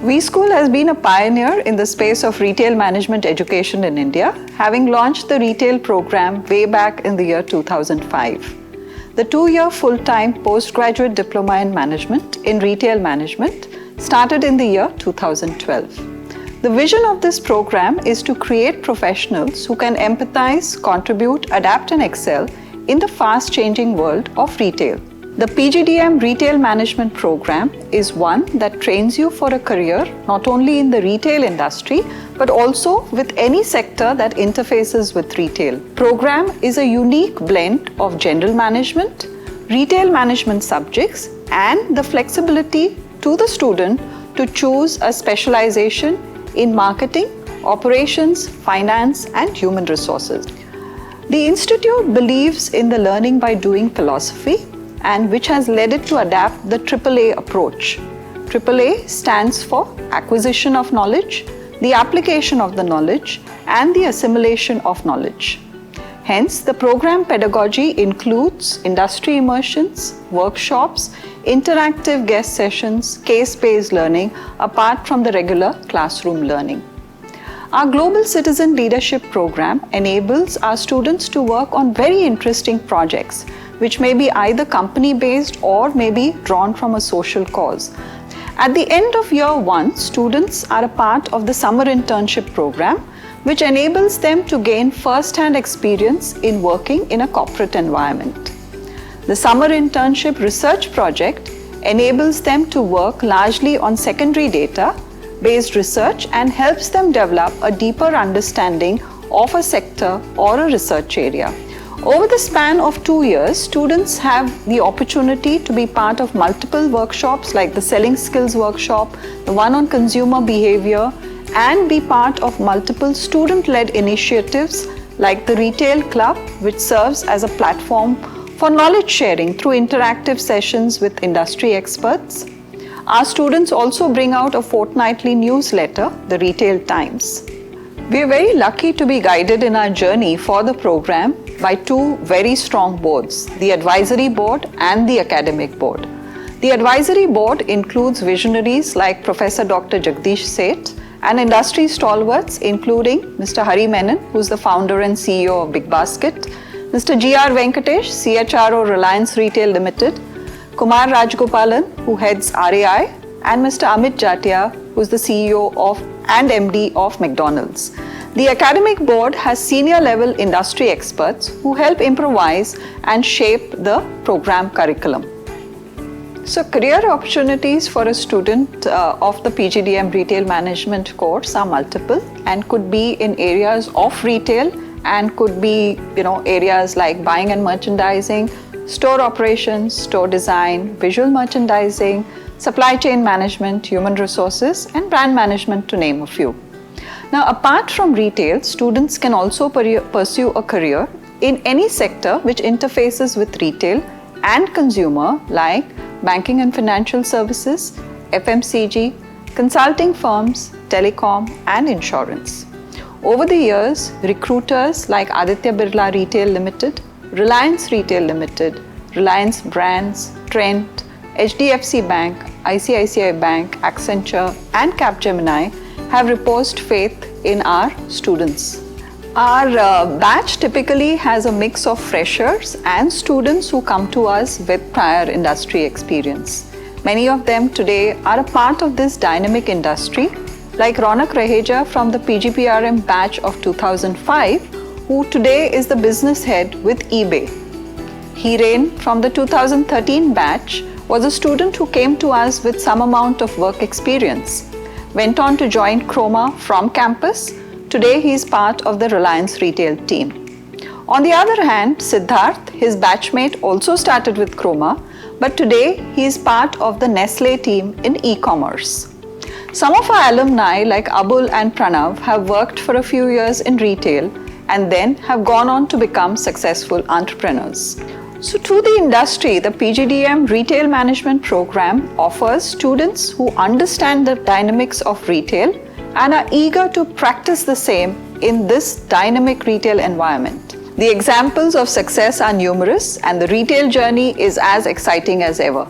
V-School has been a pioneer in the space of retail management education in India, having launched the retail program way back in the year 2005. The 2-year full-time postgraduate diploma in management in retail management started in the year 2012. The vision of this program is to create professionals who can empathize, contribute, adapt and excel in the fast-changing world of retail. The PGDM Retail Management Program is one that trains you for a career not only in the retail industry but also with any sector that interfaces with retail. Program is a unique blend of general management, retail management subjects and the flexibility to the student to choose a specialization in marketing, operations, finance and human resources. The Institute believes in the learning by doing philosophy and which has led it to adapt the AAA approach. AAA stands for acquisition of knowledge, the application of the knowledge, and the assimilation of knowledge. Hence, the program pedagogy includes industry immersions, workshops, interactive guest sessions, case-based learning, apart from the regular classroom learning. Our Global Citizen Leadership Program enables our students to work on very interesting projects which may be either company-based or may be drawn from a social cause. At the end of year 1, students are a part of the summer internship program, which enables them to gain first-hand experience in working in a corporate environment. The summer internship research project enables them to work largely on secondary data-based research and helps them develop a deeper understanding of a sector or a research area. Over the span of 2 years, students have the opportunity to be part of multiple workshops like the Selling Skills Workshop, the one on consumer behavior, and be part of multiple student-led initiatives like the Retail Club, which serves as a platform for knowledge sharing through interactive sessions with industry experts. Our students also bring out a fortnightly newsletter, the Retail Times. We are very lucky to be guided in our journey for the program by 2 very strong boards, the Advisory Board and the Academic Board. The Advisory Board includes visionaries like Professor Dr. Jagdish Seth and industry stalwarts including Mr. Hari Menon, who is the founder and CEO of Big Basket, Mr. G.R. Venkatesh, CHRO Reliance Retail Limited, Kumar Rajgopalan, who heads RAI, and Mr. Amit Jatia, who is the CEO of and MD of McDonald's. The Academic Board has senior level industry experts who help improvise and shape the program curriculum. So career opportunities for a student of the PGDM Retail Management course are multiple and could be in areas of retail and could be areas like buying and merchandising, store operations, store design, visual merchandising, supply chain management, human resources, and brand management, to name a few. Now, apart from retail, students can also pursue a career in any sector which interfaces with retail and consumer, like banking and financial services, FMCG, consulting firms, telecom, and insurance. Over the years, recruiters like Aditya Birla Retail Limited, Reliance Retail Limited, Reliance Brands, Trent, HDFC Bank, ICICI Bank, Accenture, and Capgemini have reposed faith in our students. Our batch typically has a mix of freshers and students who come to us with prior industry experience. Many of them today are a part of this dynamic industry, like Ronak Raheja from the PGPRM batch of 2005, who today is the business head with eBay. Hiren from the 2013 batch was a student who came to us with some amount of work experience, went on to join Chroma from campus. Today he is part of the Reliance retail team. On the other hand, Siddharth, his batchmate, also started with Chroma, but today he is part of the Nestle team in e-commerce. Some of our alumni like Abul and Pranav have worked for a few years in retail and then have gone on to become successful entrepreneurs. So to the industry, the PGDM Retail Management Program offers students who understand the dynamics of retail and are eager to practice the same in this dynamic retail environment. The examples of success are numerous and the retail journey is as exciting as ever.